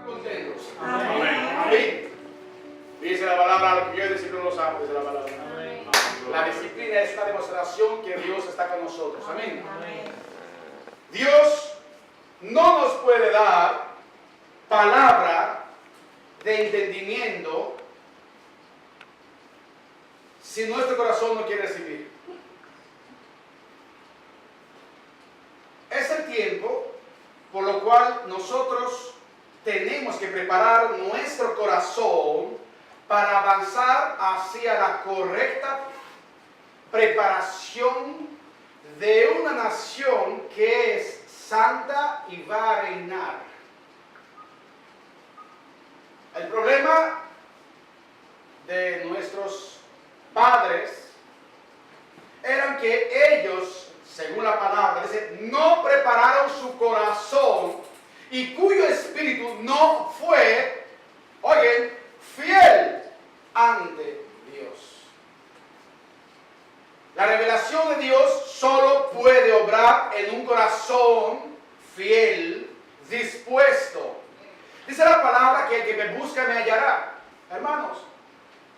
Contentos. Amén. Amén. Dice la palabra, lo que yo disciplina no lo sabe, dice la palabra. Amén. La disciplina es una demostración que Dios está con nosotros. Amén. Amén. Dios no nos puede dar palabra de entendimiento si nuestro corazón no quiere recibir. Es el tiempo por lo cual nosotros tenemos que preparar nuestro corazón para avanzar hacia la correcta preparación de una nación que es santa y va a reinar. El problema de nuestros padres era que ellos, según la palabra, dice, no prepararon su corazón y cuyo espíritu no fue, oigan, fiel ante Dios. La revelación de Dios solo puede obrar en un corazón fiel, dispuesto. Dice la palabra que el que me busca me hallará. Hermanos,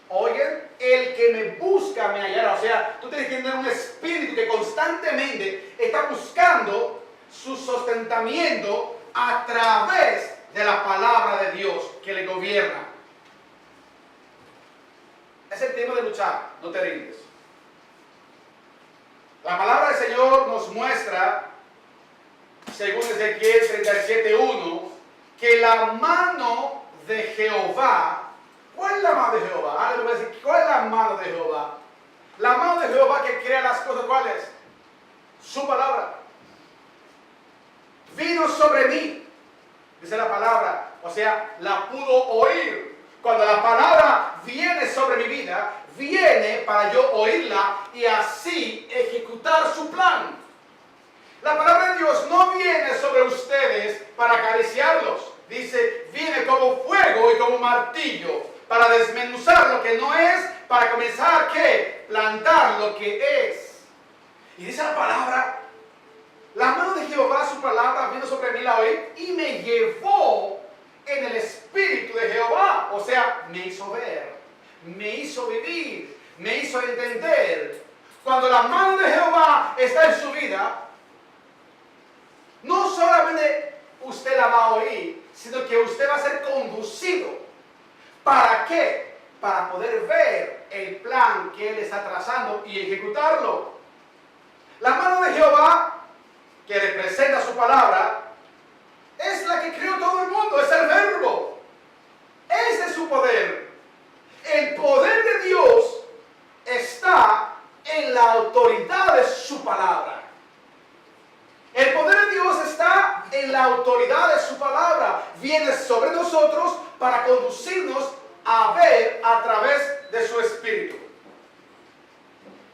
oigan, el que me busca me hallará. O sea, tú tienes que tener un espíritu que constantemente está buscando su sustentamiento a través de la palabra de Dios que le gobierna. Es el tiempo de luchar, no te rindes. La palabra del Señor nos muestra, según Ezequiel 37:1, que la mano de Jehová, ¿cuál es la mano de Jehová? Alguien va a decir, ¿cuál es la mano de Jehová? La mano de Jehová que crea las cosas, ¿cuál es? Su palabra. Vino sobre mí, dice la palabra, o sea, la pudo oír. Cuando la palabra viene sobre mi vida, viene para yo oírla y así ejecutar su plan. La palabra de Dios no viene sobre ustedes para acariciarlos. Dice, viene como fuego y como martillo para desmenuzar lo que no es, para comenzar ¿qué? Plantar lo que es. Y dice la palabra, la mano de Jehová, su palabra, vino sobre mí, la oí y me llevó en el espíritu de Jehová. O sea, me hizo ver, me hizo vivir, me hizo entender. Cuando la mano de Jehová está en su vida, no solamente usted la va a oír, sino que usted va a ser conducido. ¿Para qué? Para poder ver el plan que Él está trazando y ejecutarlo. La mano de Jehová, que representa su palabra, es la que creó todo el mundo, es el verbo. Ese es su poder. El poder de Dios está en la autoridad de su palabra. El poder de Dios está en la autoridad de su palabra. Viene sobre nosotros para conducirnos a ver a través de su espíritu.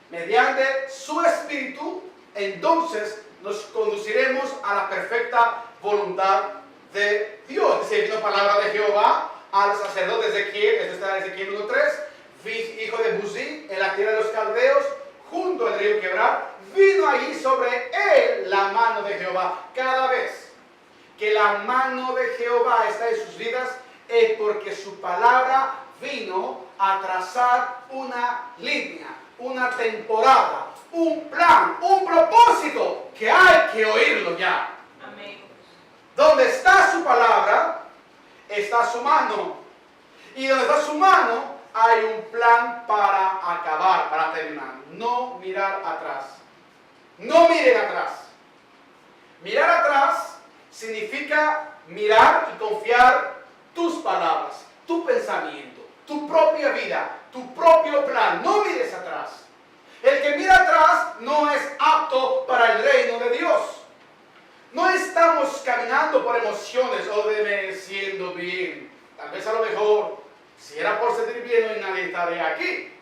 Mediante su espíritu, entonces nos conduciremos a la perfecta voluntad de Dios. Dice, vino palabra de Jehová al sacerdote Ezequiel, esto está en Ezequiel 1:3, hijo de Buzí, en la tierra de los caldeos, junto al río Quebrar, vino allí sobre él la mano de Jehová. Cada vez que la mano de Jehová está en sus vidas, es porque su palabra vino a trazar una línea, una temporada, un plan, un propósito que hay que oírlo ya. Amén. Donde está su palabra, está su mano. Y donde está su mano, hay un plan para acabar, para terminar. No mirar atrás. No miren atrás. Mirar atrás significa mirar y confiar tus palabras, tu pensamiento, tu propia vida, tu propio plan. No mires atrás. El que mira atrás no es apto para el reino de Dios. No estamos caminando por emociones o de me siento bien. Tal vez a lo mejor, si era por sentir bien, hoy nadie estaría aquí.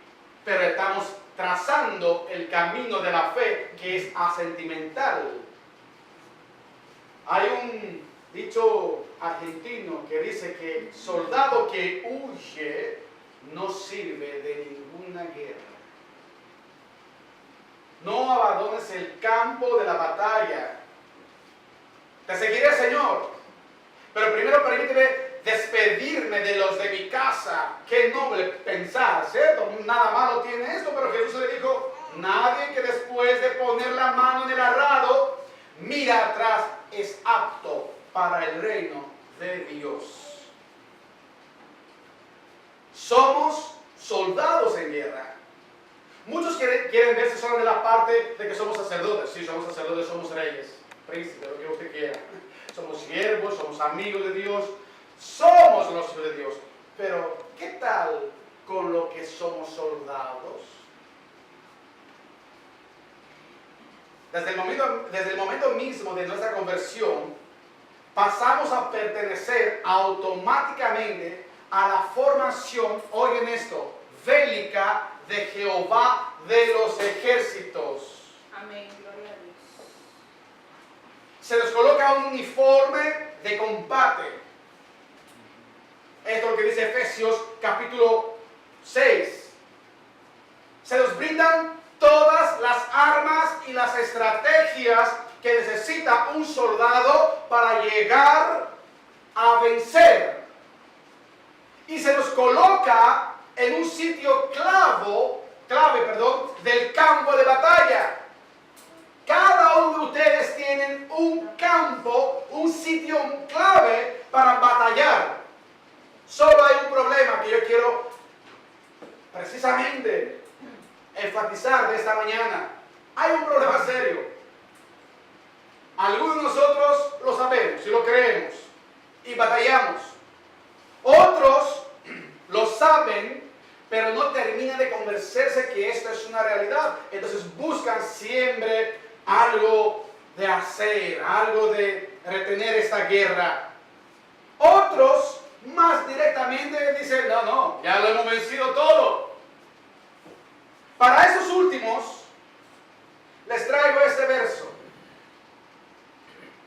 Pero estamos trazando el camino de la fe que es asentimental. Hay un dicho argentino que dice que soldado que huye no sirve de ninguna guerra. No abandones el campo de la batalla. Te seguiré, Señor. Pero primero permíteme despedirme de los de mi casa. Qué noble pensar, ¿cierto? Nada malo tiene esto, pero Jesús le dijo, nadie que después de poner la mano en el arado mira atrás es apto para el reino de Dios. Somos soldados en guerra. Muchos quieren verse solo de la parte de que somos sacerdotes. Sí, somos sacerdotes, somos reyes, príncipes, lo que usted quiera. Somos siervos, somos amigos de Dios, somos los hijos de Dios. Pero, ¿qué tal con lo que somos soldados? Desde el momento mismo de nuestra conversión, pasamos a pertenecer automáticamente a la formación, oigan esto, bélica de Jehová de los ejércitos. Amén, gloria a Dios. Se nos coloca un uniforme de combate. Esto es lo que dice Efesios capítulo 6. Se nos brindan todas las armas y las estrategias que necesita un soldado para llegar a vencer. Y se nos coloca en un sitio clave del campo de batalla. Cada uno de ustedes tienen un campo, un sitio clave para batallar. Solo hay un problema que yo quiero precisamente enfatizar de esta mañana. Hay un problema serio. Algunos de nosotros lo sabemos y lo creemos y batallamos. Otros lo saben, pero no terminan de convencerse que esto es una realidad. Entonces buscan siempre algo de hacer, algo de retener esta guerra. Otros más directamente dicen, no, ya lo hemos vencido todo. Para esos últimos, les traigo este verso,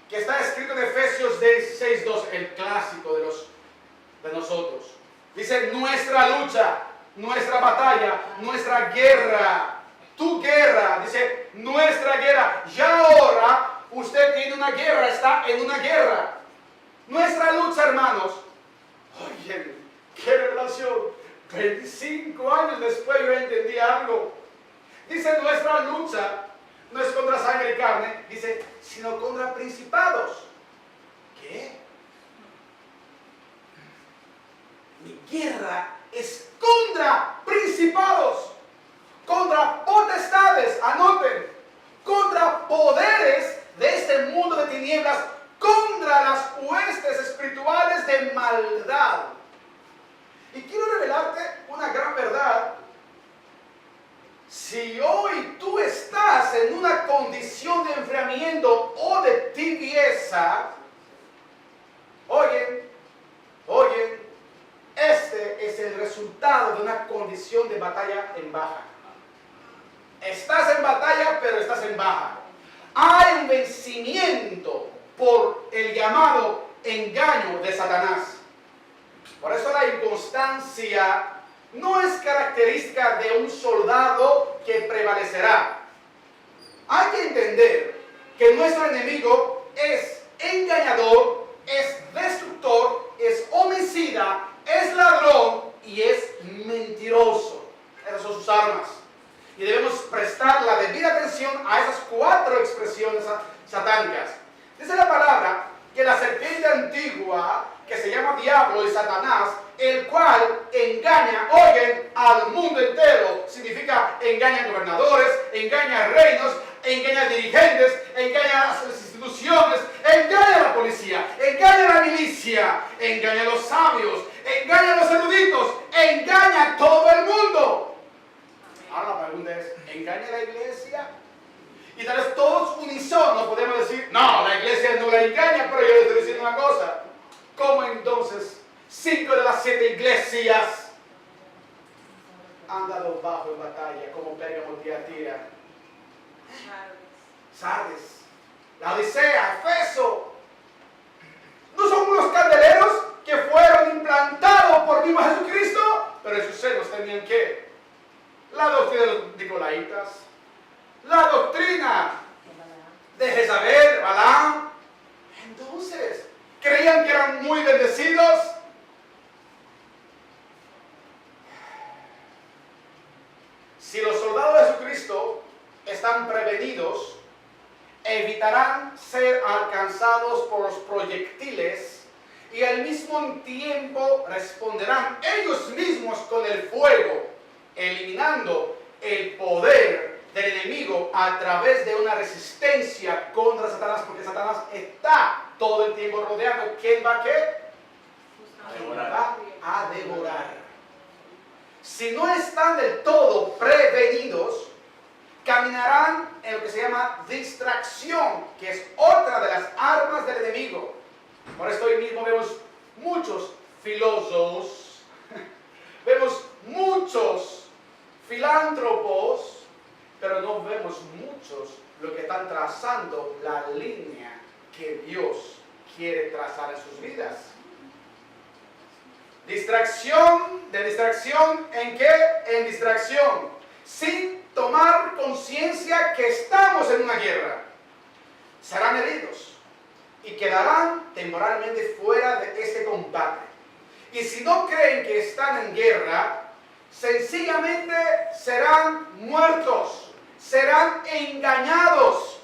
que está escrito en Efesios 16:2, el clásico de nosotros. Dice, nuestra lucha, nuestra batalla, nuestra guerra, tu guerra, dice, nuestra guerra. Ya ahora usted tiene una guerra, está en una guerra. Nuestra lucha, hermanos, oye, qué revelación. 25 años después yo entendí algo. Dice, nuestra lucha no es contra sangre y carne, dice, sino contra principados. ¿Qué? Mi guerra es contra principados, contra potestades, anoten, contra poderes de este mundo de tinieblas, contra las huestes espirituales de maldad. Y quiero revelarte una gran verdad. Si hoy tú estás en una condición de enfriamiento o de tibieza, oyen, este es el resultado de una condición de batalla en baja. Estás en batalla, pero estás en baja. Hay un vencimiento por el llamado engaño de Satanás. Por eso la inconstancia no es característica de un soldado que prevalecerá. Hay que entender que nuestro enemigo es engañador, es destructor, es homicida, es ladrón y es mentiroso. Esas son sus armas. Y debemos prestar la debida atención a esas 4 expresiones satánicas. Dice la palabra que la serpiente antigua, que se llama diablo y Satanás, el cual engaña, oigan, al mundo entero, significa engaña a gobernadores, engaña a reinos, engaña a dirigentes, engaña a las instituciones, engaña a la policía, engaña a la milicia, engaña a los sabios, engaña a los eruditos, engaña a todo el mundo. Ahora la pregunta es, ¿engaña a la iglesia? Y tal vez todos unisonos podemos decir, no, la iglesia no la engaña, pero yo les estoy diciendo una cosa. ¿Cómo entonces 5 de las 7 iglesias han dado bajo en batalla, como Pérgamo, Tiatira, Sardes, la Odisea, Efeso? ¿No son unos candeleros que fueron implantados por mismo Jesucristo? Pero en sus senos tenían ¿qué? La doctrina de los nicolaitas, la doctrina de Jezabel, Balaam. Entonces, ¿creían que eran muy bendecidos? atravesados por los proyectiles y al mismo tiempo responderán ellos mismos con el fuego, eliminando el poder del enemigo a través de una resistencia contra Satanás, porque Satanás está todo el tiempo rodeando. ¿Quién va a qué? Va a devorar. Si no están del todo prevenidos, caminarán en lo que se llama distracción, que es otra de las armas del enemigo. Por esto hoy mismo vemos muchos filósofos, vemos muchos filántropos, pero no vemos muchos lo que están trazando la línea que Dios quiere trazar en sus vidas. Distracción, ¿en qué? En distracción, sin tomar conciencia que estamos en una guerra. Serán heridos y quedarán temporalmente fuera de este combate. Y si no creen que están en guerra, sencillamente serán muertos, serán engañados,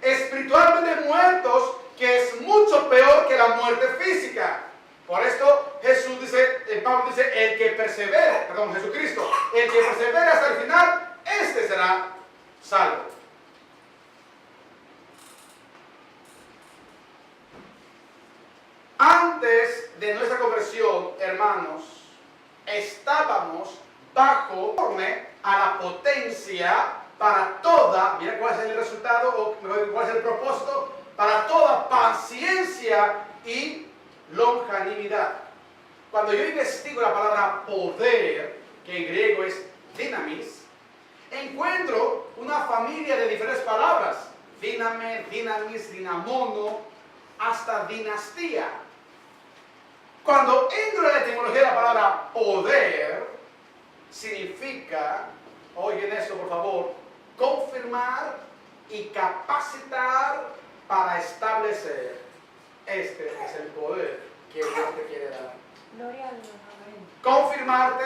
espiritualmente muertos, que es mucho peor que la muerte física. Por esto Jesús dice, Pablo dice, Jesucristo, el que persevere hasta el final, este será salvo. Antes de nuestra conversión, hermanos, estábamos bajo a la potencia para toda, mira cuál es el resultado o cuál es el propósito, para toda paciencia y longanimidad. Cuando yo investigo la palabra poder, que en griego es dinamis, encuentro una familia de diferentes palabras: diname, dinamis, dinamono, hasta dinastía. Cuando entro en la etimología de la palabra poder, significa, oigan esto por favor, confirmar y capacitar para establecer. Este es el poder que Dios te quiere dar. Gloria a Dios. Confirmarte,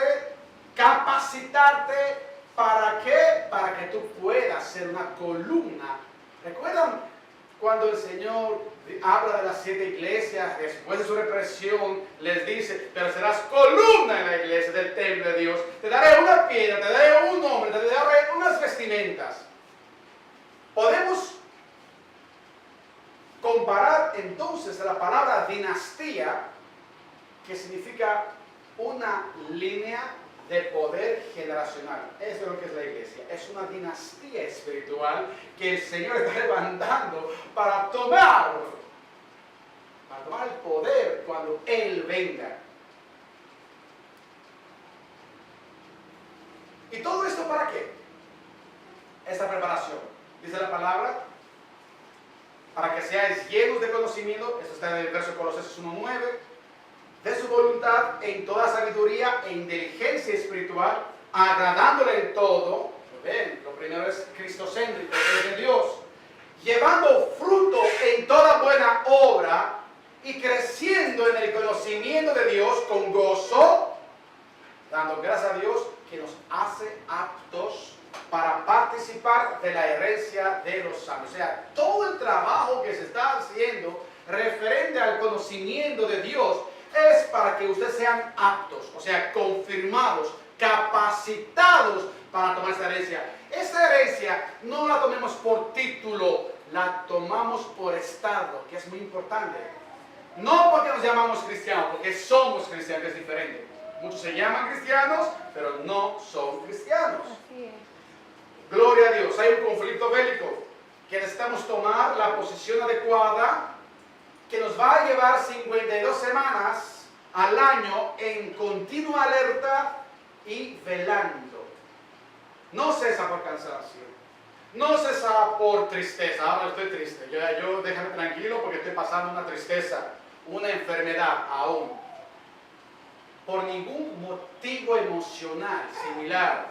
capacitarte, ¿para qué? Para que tú puedas ser una columna. ¿Recuerdan cuando el Señor habla de las 7 iglesias? Después de su represión les dice, pero serás columna en la iglesia del templo de Dios. Te daré una piedra, te daré un nombre, te daré unas vestimentas. Podemos comparar entonces la palabra dinastía, que significa una línea de poder generacional. Eso es lo que es la iglesia. Es una dinastía espiritual que el Señor está levantando para tomar el poder cuando Él venga. ¿Y todo esto para qué? Esta preparación. Dice la palabra, para que seáis llenos de conocimiento, esto está en el verso Colosenses 1:9, de su voluntad en toda sabiduría e inteligencia espiritual, agradándole en todo. Ven, lo primero es cristocéntrico, es de Dios, llevando fruto en toda buena obra y creciendo en el conocimiento de Dios con gozo, dando gracias a Dios que nos hace aptos para participar de la herencia de los santos. O sea, todo el trabajo que se está haciendo referente al conocimiento de Dios es para que ustedes sean aptos, o sea, confirmados, capacitados para tomar esta herencia. Esta herencia no la tomemos por título, la tomamos por estado, que es muy importante. No porque nos llamamos cristianos, porque somos cristianos, que es diferente. Muchos se llaman cristianos, pero no son cristianos. Así es. Gloria a Dios. Hay un conflicto bélico que necesitamos tomar la posición adecuada, que nos va a llevar 52 semanas al año en continua alerta y velando. No cesa por cansancio, no cesa por tristeza. Ahora estoy triste, yo déjame tranquilo porque estoy pasando una tristeza, una enfermedad aún. Por ningún motivo emocional similar.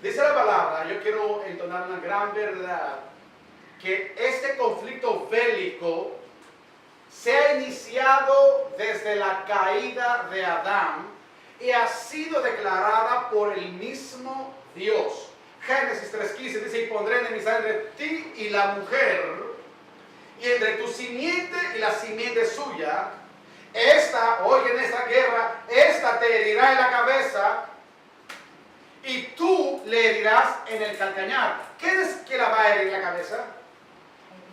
Dice la palabra, yo quiero entonar una gran verdad, que este conflicto bélico se ha iniciado desde la caída de Adán y ha sido declarada por el mismo Dios. Génesis 3:15 dice, y pondré enemistad entre ti y la mujer, y entre tu simiente y la simiente suya, oigan esta guerra, esta te herirá en la cabeza y tú le herirás en el calcañar. ¿Quién es que la va a herir en la cabeza?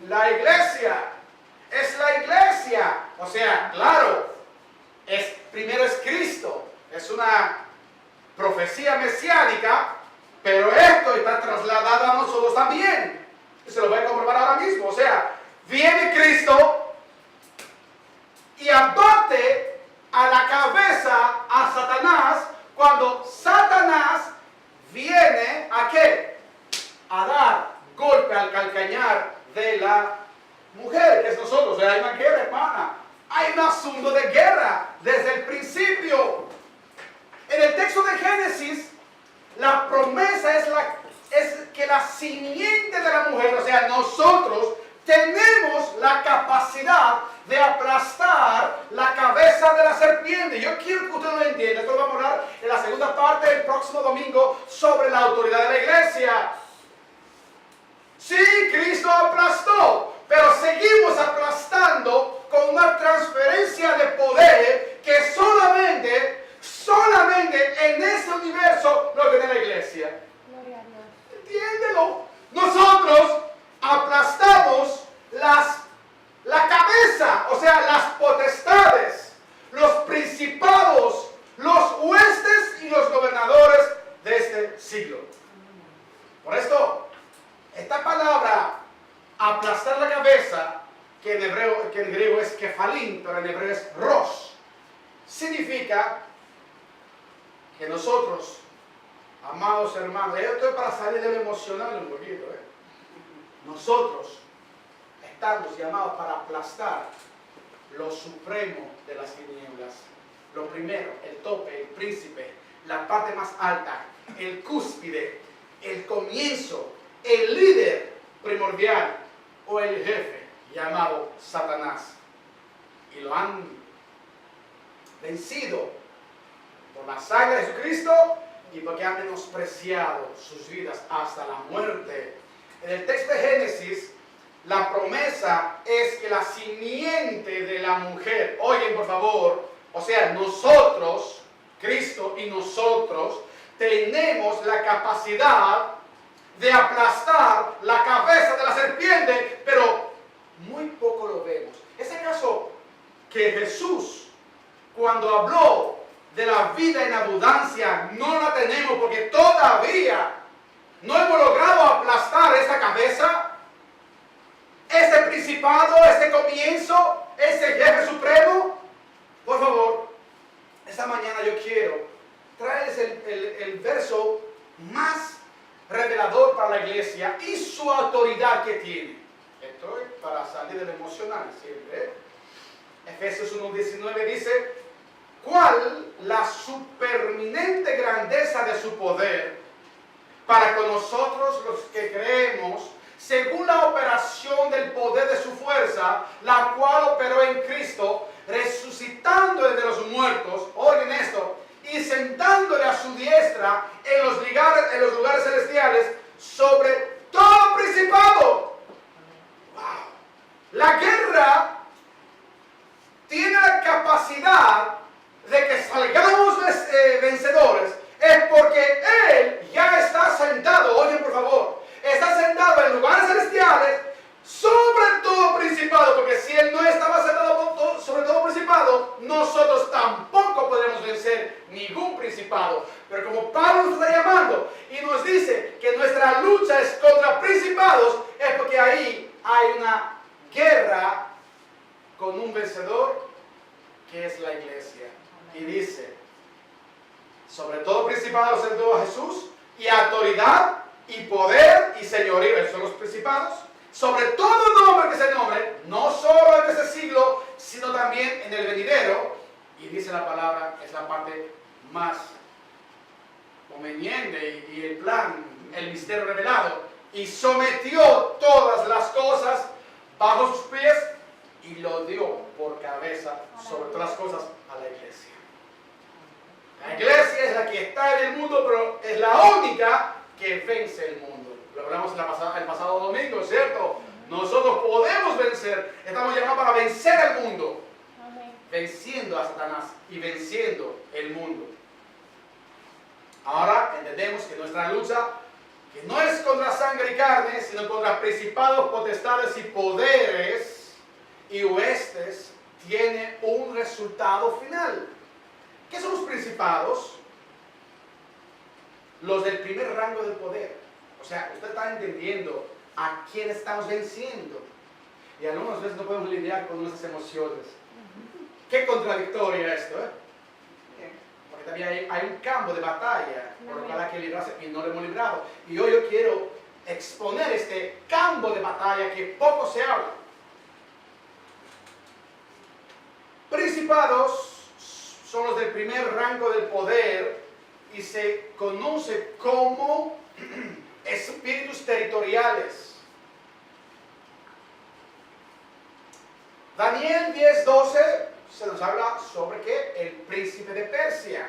La iglesia. Es la iglesia. O sea, claro, primero es Cristo. Es una profecía mesiánica, pero esto está trasladado a nosotros también. Y se lo voy a comprobar ahora mismo. O sea, viene Cristo y abate a la cabeza a Satanás cuando Satanás viene ¿a qué? A dar golpe al calcañar de la mujer, que es nosotros. O sea, hay una guerra, hermana. Hay un asunto de guerra desde el principio. En el texto de Génesis, la promesa es que la simiente de la mujer, o sea, nosotros tenemos la capacidad de aplastar la cabeza de la serpiente. Yo quiero que usted lo entienda. Esto lo vamos a hablar en la segunda parte del próximo domingo sobre la autoridad de la iglesia. Sí, Cristo aplastó, pero seguimos aplastando con una transferencia de poder que solamente en este universo lo tiene la iglesia. Gloria a Dios. Entiéndelo. Nosotros aplastamos la cabeza, o sea, las potestades, los principados, los huestes y los gobernadores de este siglo. Por esto, esta palabra, aplastar la cabeza, que en griego es kefalín, pero en hebreo es rosh, significa que nosotros, amados hermanos, esto es para salir del emocional un poquito, nosotros estamos llamados para aplastar lo supremo de las tinieblas. Lo primero, el tope, el príncipe, la parte más alta, el cúspide, el comienzo, el líder primordial o el jefe llamado Satanás. Y lo han vencido por la sangre de Jesucristo y porque han menospreciado sus vidas hasta la muerte. En el texto de Génesis, la promesa es que la simiente de la mujer, oigan por favor, o sea, nosotros, Cristo y nosotros, tenemos la capacidad de aplastar la cabeza de la serpiente, pero muy poco lo vemos. ¿Es acaso que Jesús, cuando habló de la vida en abundancia, no la tenemos porque todavía no hemos logrado aplastar esa cabeza, este principado, este comienzo, este jefe supremo? Por favor, esta mañana yo quiero traerles el verso más revelador para la iglesia y su autoridad que tiene. Esto es para salir del emocional siempre. Efesios 1:19 dice: ¿cuál la superminente grandeza de su poder para con nosotros los que creemos, según la operación del poder de su fuerza, la cual operó en Cristo, resucitando de los muertos, oigan esto, y sentándole a su diestra en los lugares celestiales sobre todo principado? Wow. La guerra tiene la capacidad de que salgamos vencedores, es porque Él ya está sentado, oigan por favor, está sentado en lugares celestiales sobre todo principado, porque si Él no estaba sentado sobre todo principado, nosotros tampoco podremos vencer ningún principado. Pero como Pablo nos está llamando y nos dice que nuestra lucha es contra principados, es porque ahí hay una guerra con un vencedor que es la iglesia. Y dice: sobre todo principado sentó a Jesús, y autoridad y poder y señorío, esos son los principados, sobre todo nombre que se nombre, no solo en este siglo, sino también en el venidero. Y dice la palabra, es la parte más conveniente y el plan, el misterio revelado, y sometió todas las cosas bajo sus pies y lo dio por cabeza sobre todas las cosas a la iglesia. La iglesia es la que está en el mundo, pero es la única que vence el mundo. Lo hablamos el pasado domingo, ¿cierto? Nosotros podemos vencer. Estamos llamados para vencer al mundo. Amén. Venciendo a Satanás y venciendo el mundo. Ahora entendemos que nuestra lucha, que no es contra sangre y carne, sino contra principados, potestades y poderes y huestes, tiene un resultado final. ¿Qué son los principados? Los del primer rango del poder. O sea, usted está entendiendo a quién estamos venciendo. Y algunas veces no podemos lidiar con nuestras emociones. Qué contradictorio esto, ¿eh? Porque también hay un campo de batalla por lo cual hay que librarse y no lo hemos librado. Y hoy yo quiero exponer este campo de batalla que poco se habla. Principados son los del primer rango del poder y se conoce como espíritus territoriales. Daniel 10:12 se nos habla sobre que el príncipe de Persia.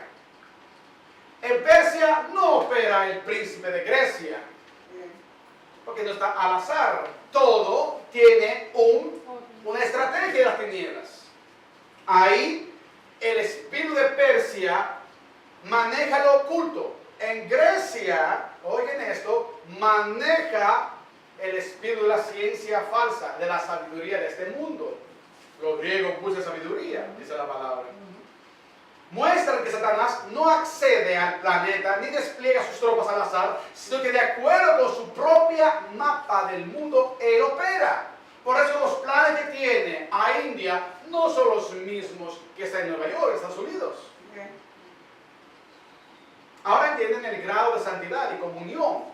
En Persia no opera el príncipe de Grecia, porque no está al azar. Todo tiene una estrategia de las tinieblas. Ahí el espíritu de Persia maneja lo oculto. En Grecia, oigan esto, maneja el espíritu de la ciencia falsa, de la sabiduría de este mundo. Los griegos buscan sabiduría, dice la palabra. Muestran que Satanás no accede al planeta ni despliega sus tropas al azar, sino que de acuerdo con su propia mapa del mundo, él opera. Por eso los planes que tiene a India no son los mismos que están en Nueva York, Estados Unidos. Ahora entienden el grado de santidad y comunión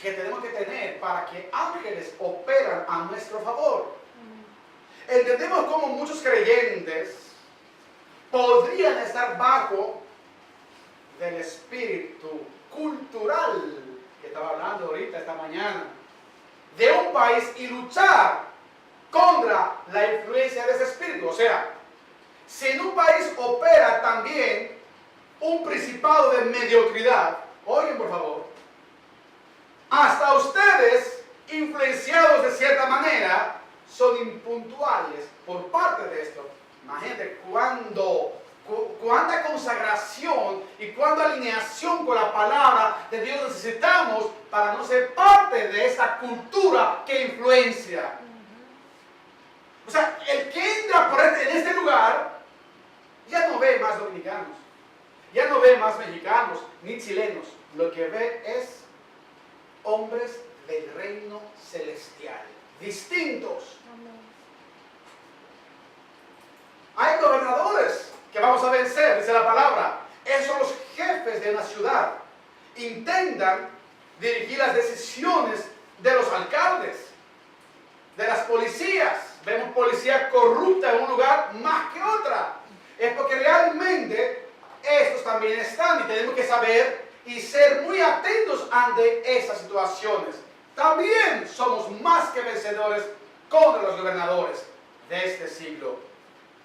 que tenemos que tener para que ángeles operan a nuestro favor. Entendemos cómo muchos creyentes podrían estar bajo del espíritu cultural que estaba hablando ahorita esta mañana de un país y luchar contra la influencia de ese espíritu. O sea, si en un país opera también un principado de mediocridad, oigan por favor, hasta ustedes, influenciados de cierta manera, son impuntuales por parte de esto. Imagínate cuánta consagración y cuánta alineación con la palabra de Dios necesitamos para no ser parte de esta cultura que influencia. O sea, el que entra en este lugar ya no ve más dominicanos, ya no ve más mexicanos ni chilenos. Lo que ve es hombres del reino celestial, distintos. Hay gobernadores que vamos a vencer, dice la palabra. Esos son los jefes de una ciudad. Intentan dirigir las decisiones de los alcaldes, de las policías. Vemos policía corrupta en un lugar más que otra. Es porque realmente estos también están y tenemos que saber y ser muy atentos ante esas situaciones. También somos más que vencedores contra los gobernadores de este siglo.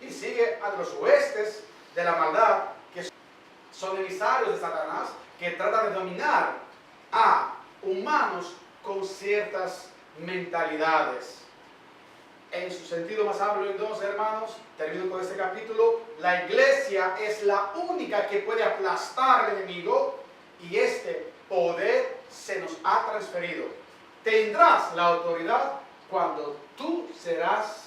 Y sigue a los huestes de la maldad, que son emisarios de Satanás, que tratan de dominar a humanos con ciertas mentalidades. En su sentido más amplio, entonces, hermanos, termino con este capítulo, la iglesia es la única que puede aplastar al enemigo y este poder se nos ha transferido. Tendrás la autoridad cuando tú serás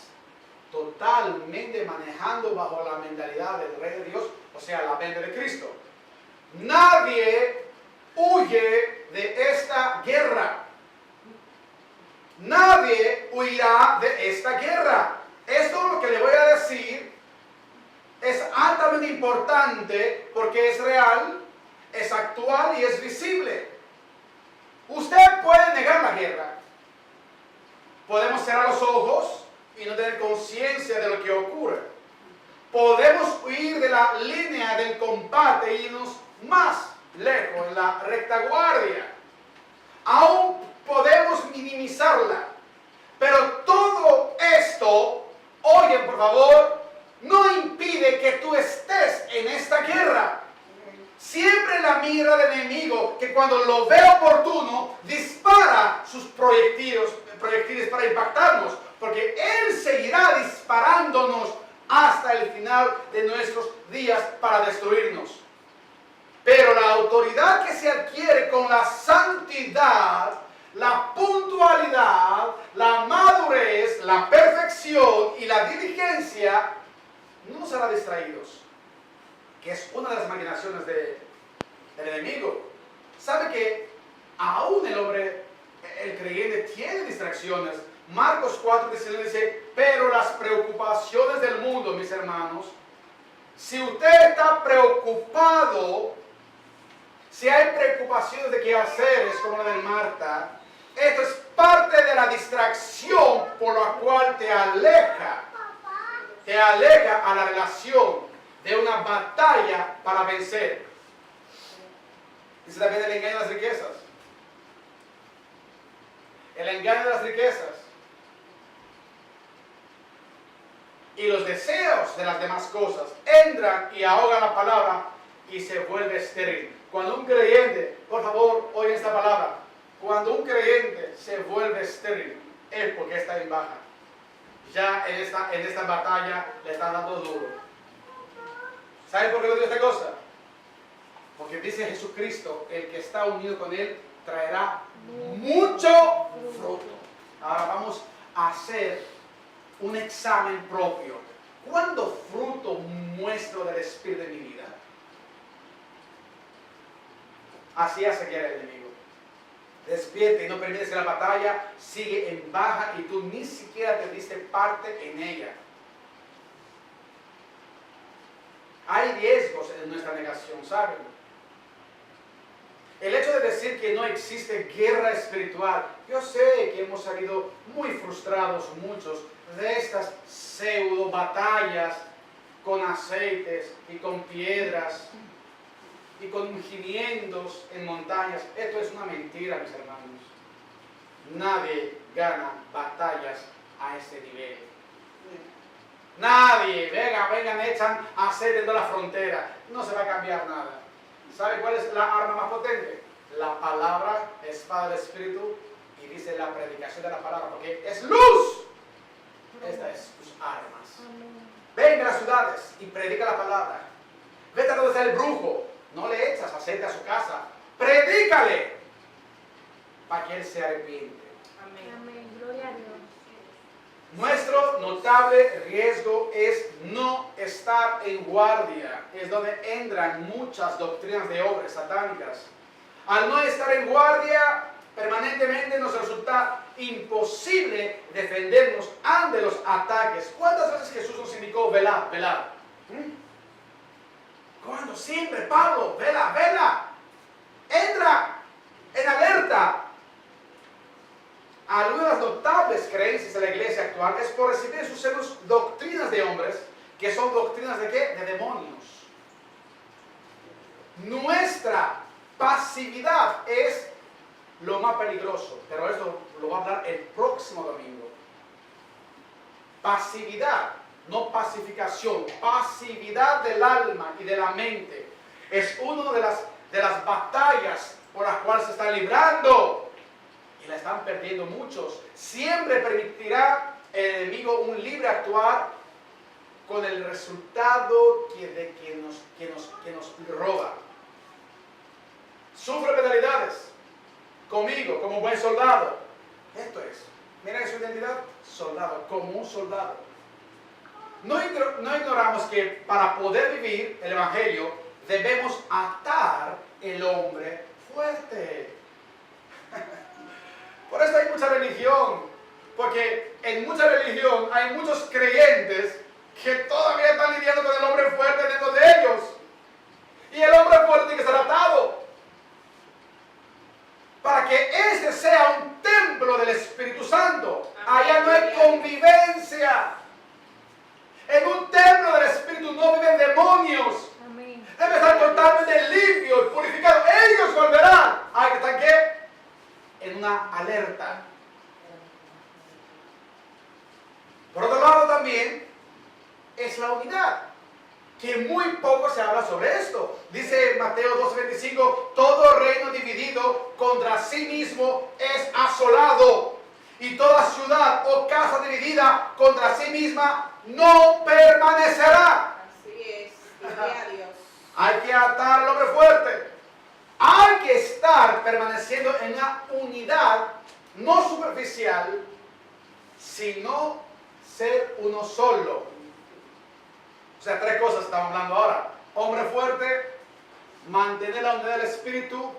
totalmente manejando bajo la mentalidad del Rey de Dios, o sea, la mente de Cristo. Nadie huye de esta guerra. Nadie huirá de esta guerra. Esto lo que le voy a decir es altamente importante porque es real, es actual y es visible. Usted puede negar la guerra. Podemos cerrar los ojos y no tener conciencia de lo que ocurre. Podemos huir de la línea del combate e irnos más lejos, en la retaguardia. Aún podemos minimizarla. Pero todo esto, oigan por favor, no impide que tú estés en esta guerra. Siempre la mira del enemigo, que cuando lo ve oportuno, dispara sus proyectiles proyectiles para impactarnos, porque Él seguirá disparándonos hasta el final de nuestros días para destruirnos. Pero la autoridad que se adquiere con la santidad, la puntualidad, la madurez, la perfección y la diligencia, no nos hará distraídos, que es una de las maquinaciones del enemigo. Sabe que aún el hombre, el creyente, tiene distracciones. Marcos 4:19 dice, pero las preocupaciones del mundo, mis hermanos, si usted está preocupado, si hay preocupaciones de qué hacer, es como la de Marta, esto es parte de la distracción por la cual te aleja a la relación de una batalla para vencer. Dice también el engaño de las riquezas. El engaño de las riquezas y los deseos de las demás cosas entran y ahogan la palabra y se vuelve estéril. Cuando un creyente, por favor, oigan esta palabra, cuando un creyente se vuelve estéril, es porque está en baja. Ya en esta batalla le están dando duro. ¿Saben por qué le digo esta cosa? Porque dice Jesucristo, el que está unido con Él traerá mucho fruto. Ahora vamos a hacer un examen propio. ¿Cuánto fruto muestro del Espíritu en mi vida? Así hace que el enemigo. Despierte y no permites que la batalla sigue en baja y tú ni siquiera te diste parte en ella. Hay riesgos en nuestra negación, ¿saben? El hecho de decir que no existe guerra espiritual, yo sé que hemos salido muy frustrados muchos de estas pseudo batallas con aceites y con piedras y con ungimientos en montañas. Esto es una mentira, mis hermanos. Nadie gana batallas a ese nivel. Nadie, vengan, echan aceite de la frontera. No se va a cambiar nada. ¿Sabe cuál es la arma más potente? La palabra, espada del Espíritu, y dice la predicación de la palabra, porque es luz. Esta es tus armas. Ven a las ciudades y predica la palabra. Vete a donde está el brujo. No le echas aceite a su casa. Predícale para que él se arrepiente. Amén. Gloria a Dios. Nuestro notable riesgo es no estar en guardia. Es donde entran muchas doctrinas de obras satánicas. Al no estar en guardia permanentemente nos resulta imposible defendernos ante los ataques. ¿Cuántas veces Jesús nos indicó velar? ¿Cuándo? Siempre, Pablo, vela. Entra en alerta. Algunas notables creencias de la iglesia actual es por recibir en sus senos doctrinas de hombres, que son doctrinas de ¿qué? De demonios. Nuestra pasividad es lo más peligroso, pero esto lo va a hablar el próximo domingo. Pasividad, no pacificación, pasividad del alma y de la mente es una de las batallas por las cuales se están librando. La están perdiendo muchos. Siempre permitirá el enemigo un libre actuar con el resultado que nos roba. Sufre penalidades conmigo como buen soldado. Esto es, miren su identidad, soldado, como un soldado. No ignoramos que para poder vivir el evangelio debemos atar el hombre fuerte. Por eso hay mucha religión, porque en mucha religión hay muchos creyentes que todavía están lidiando con el hombre fuerte dentro de ellos. Y el hombre fuerte tiene que ser atado. Para que este sea un templo del Espíritu Santo. Allá no hay convivencia. En un templo del Espíritu no viven demonios. Debe estar totalmente limpio y purificado. Ellos volverán. Hay que estar ¿qué? En una alerta. Por otro lado también es la unidad, que muy poco se habla sobre esto. Dice Mateo 12:25, todo reino dividido contra sí mismo es asolado, Y toda ciudad o casa dividida contra sí misma no permanecerá. Así es. Gloria a Dios. Hay que atar al hombre fuerte. Hay que estar permaneciendo en una unidad no superficial, sino ser uno solo. O sea, tres cosas estamos hablando ahora. Hombre fuerte, mantener la unidad del espíritu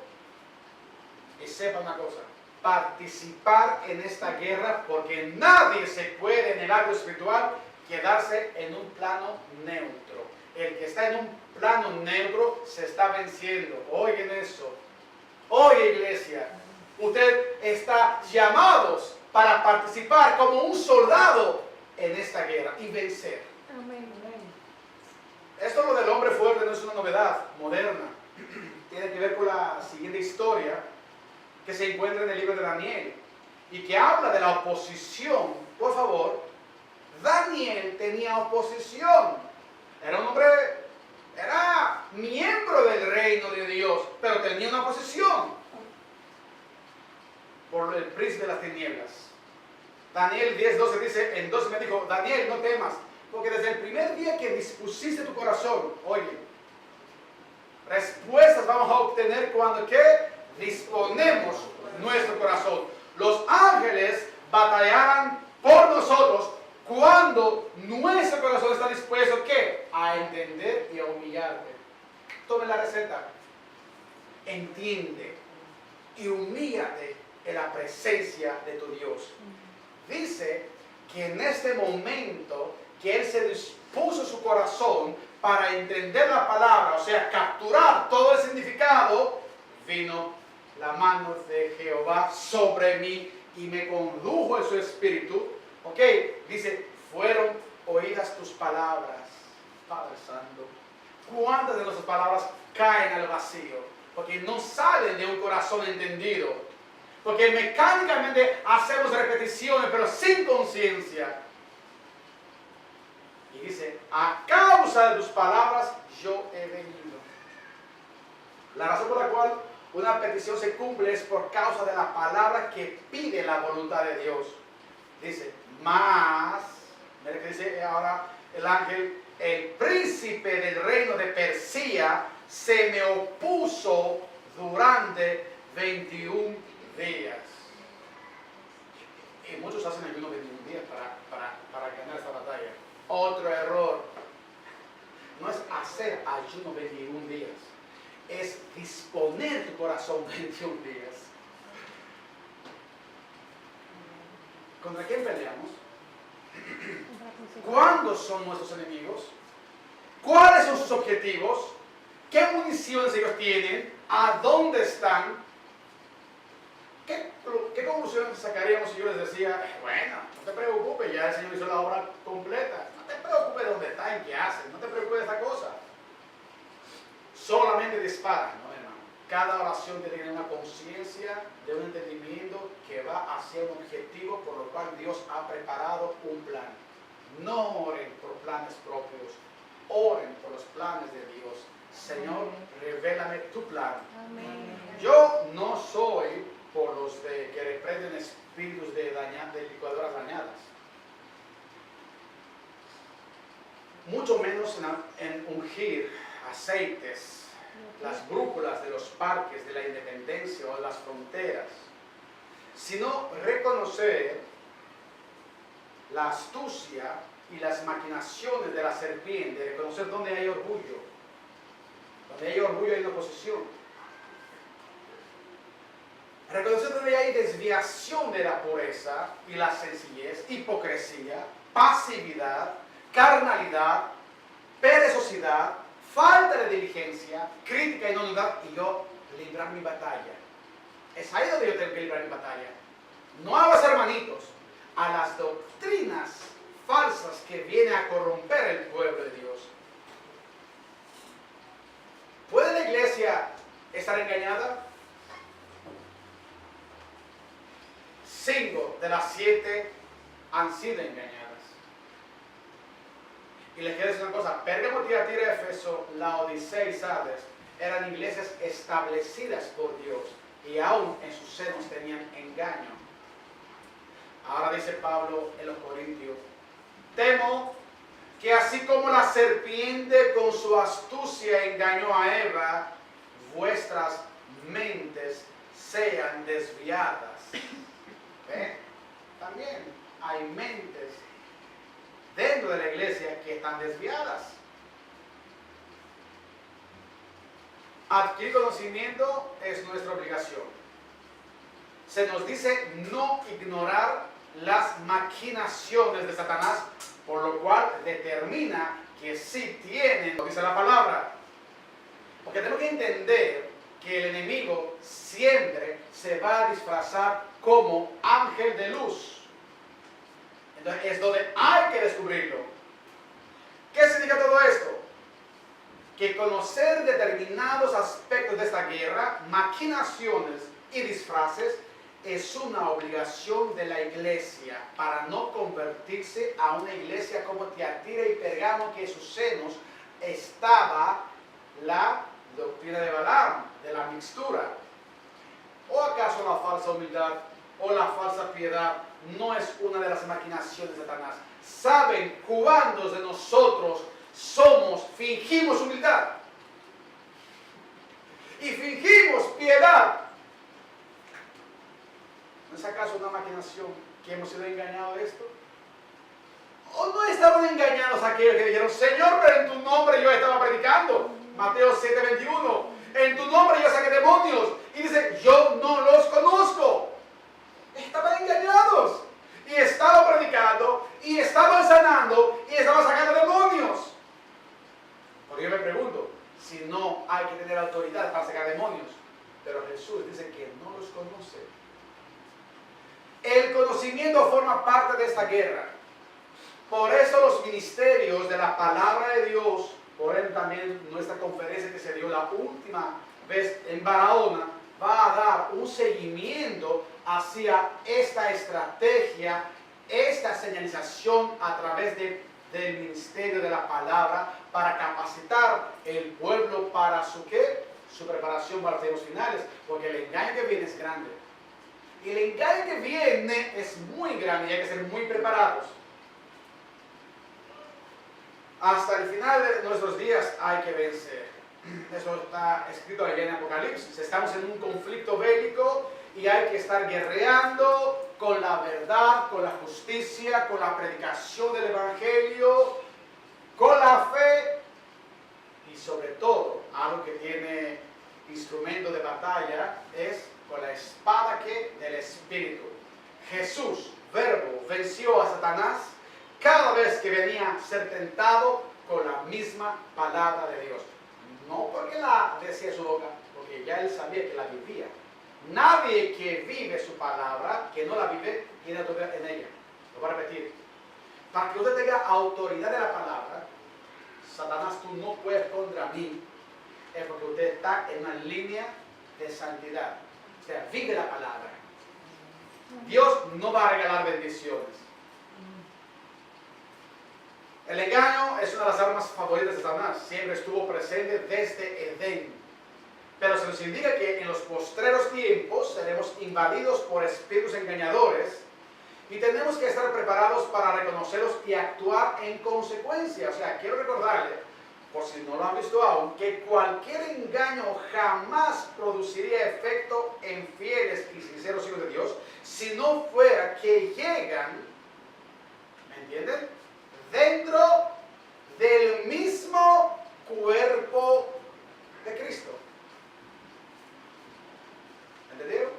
y sepa una cosa, participar en esta guerra, porque nadie se puede en el ámbito espiritual quedarse en un plano neutro. El que está en un plano neutro se está venciendo. Oigan eso. Oye, iglesia, usted está llamados para participar como un soldado en esta guerra y vencer. Amén. Esto lo del hombre fuerte no es una novedad moderna. Tiene que ver con la siguiente historia que se encuentra en el libro de Daniel y que habla de la oposición. Por favor, Daniel tenía oposición. Era un hombre, era miembro del reino de Dios, pero tenía una oposición por el príncipe de las tinieblas. Daniel 10:12 dice, entonces me dijo, Daniel, no temas, porque desde el primer día que dispusiste tu corazón, oye, respuestas vamos a obtener cuando ¿qué? Disponemos nuestro corazón. Los ángeles batallarán por nosotros cuando nuestro corazón está dispuesto ¿qué? A entender y a humillarte. Tome la receta. Entiende y humíllate en la presencia de tu Dios. Dice que en este momento que él se dispuso su corazón para entender la palabra, o sea, capturar todo el significado, vino la mano de Jehová sobre mí y me condujo en su espíritu. Ok, dice, fueron oídas tus palabras, Padre Santo. ¿Cuántas de nuestras palabras caen al vacío? Porque no salen de un corazón entendido. Porque mecánicamente hacemos repeticiones, pero sin conciencia. Y dice, a causa de tus palabras yo he venido. La razón por la cual una petición se cumple es por causa de la palabra que pide la voluntad de Dios. Dice, más, mira que dice ahora el ángel, el príncipe del reino de Persia se me opuso durante 21 días. Y muchos hacen ayuno 21 días para ganar esta batalla. Otro error. No es hacer ayuno 21 días. Es disponer tu corazón 21 días. ¿Contra quién peleamos? ¿Cuándo son nuestros enemigos? ¿Cuáles son sus objetivos? ¿Qué municiones ellos tienen? ¿A dónde están? ¿Qué conclusiones sacaríamos si yo les decía, bueno, no te preocupes, ya el Señor hizo la obra completa? No te preocupes de dónde está, en qué hacen, no te preocupes de esta cosa. Solamente dispara, ¿no, hermano? Cada oración tiene que tener una conciencia de un entendimiento que va hacia un objetivo por lo cual Dios ha preparado un plan. No oren por planes propios, oren por los planes de Dios. Señor, revélame tu plan. Amén. Yo no soy por los que reprenden espíritus de licuadoras dañadas. Mucho menos en ungir aceites, las brújulas de los parques de la independencia o de las fronteras, sino reconocer la astucia y las maquinaciones de la serpiente, reconocer dónde hay orgullo. Donde hay orgullo hay una oposición. Reconocer donde hay desviación de la pureza y la sencillez, hipocresía, pasividad, carnalidad, perezosidad, falta de diligencia, crítica y no unidad, y yo librar mi batalla. Es ahí donde yo tengo que librar mi batalla. No a los hermanitos, a las doctrinas falsas que vienen a corromper el pueblo de Dios. ¿Puede la iglesia estar engañada? 5 de las 7 han sido engañadas. Y les quiero decir una cosa, Pérgamo, Tiatira, Éfeso, Laodicea y Sardes eran iglesias establecidas por Dios y aún en sus senos tenían engaño. Ahora dice Pablo en los Corintios, temo que así como la serpiente con su astucia engañó a Eva, vuestras mentes sean desviadas. ¿Ve? También hay mentes dentro de la iglesia que están desviadas. Adquirir conocimiento es nuestra obligación. Se nos dice no ignorar las maquinaciones de Satanás, por lo cual determina que sí tienen, lo dice la palabra. Porque tenemos que entender que el enemigo siempre se va a disfrazar como ángel de luz. Entonces es donde hay que descubrirlo. ¿Qué significa todo esto? Que conocer determinados aspectos de esta guerra, maquinaciones y disfraces, es una obligación de la iglesia para no convertirse a una iglesia como Tiatira y Pergamo, que en sus senos estaba la doctrina de Balaam, de la mixtura. ¿O acaso la falsa humildad o la falsa piedad no es una de las maquinaciones de Satanás? ¿Saben cuántos de nosotros fingimos humildad y fingimos piedad? ¿No es acaso una maquinación que hemos sido engañados de esto? ¿O no estaban engañados aquellos que dijeron, Señor, pero en tu nombre yo estaba predicando? Mateo 7:21. En tu nombre yo saqué demonios. Y dice, yo no los conozco. Estaban engañados. Y estaban predicando, y estaban sanando, y estaban sacando demonios. Porque yo me pregunto, si no hay que tener autoridad para sacar demonios. Pero Jesús dice que no los conoce. El conocimiento forma parte de esta guerra. Por eso los ministerios de la palabra de Dios, por ejemplo también nuestra conferencia que se dio la última vez en Barahona, va a dar un seguimiento hacia esta estrategia, esta señalización a través del ministerio de la palabra para capacitar el pueblo para su ¿qué? Su preparación para los tiempos finales, porque el engaño que viene es grande. Y el engaño que viene es muy grande y hay que ser muy preparados. Hasta el final de nuestros días hay que vencer. Eso está escrito allá en Apocalipsis. Estamos en un conflicto bélico y hay que estar guerreando con la verdad, con la justicia, con la predicación del Evangelio, con la fe y sobre todo, algo que tiene instrumento de batalla es con la espada del Espíritu. Jesús, verbo, venció a Satanás cada vez que venía a ser tentado con la misma palabra de Dios. No porque la decía su boca, porque ya él sabía que la vivía. Nadie que vive su palabra, que no la vive, tiene autoridad en ella. Lo voy a repetir. Para que usted tenga autoridad de la palabra, Satanás, tú no puedes contra mí, es porque usted está en una línea de santidad. O sea, vive la palabra. Dios no va a regalar bendiciones. El engaño es una de las armas favoritas de Satanás. Siempre estuvo presente desde Edén. Pero se nos indica que en los postreros tiempos seremos invadidos por espíritus engañadores y tenemos que estar preparados para reconocerlos y actuar en consecuencia. O sea, quiero recordarle, por si no lo han visto aún, que cualquier engaño jamás produciría efecto en fieles y sinceros hijos de Dios si no fuera que llegan, ¿me entienden?, dentro del mismo cuerpo de Cristo. ¿Entendieron?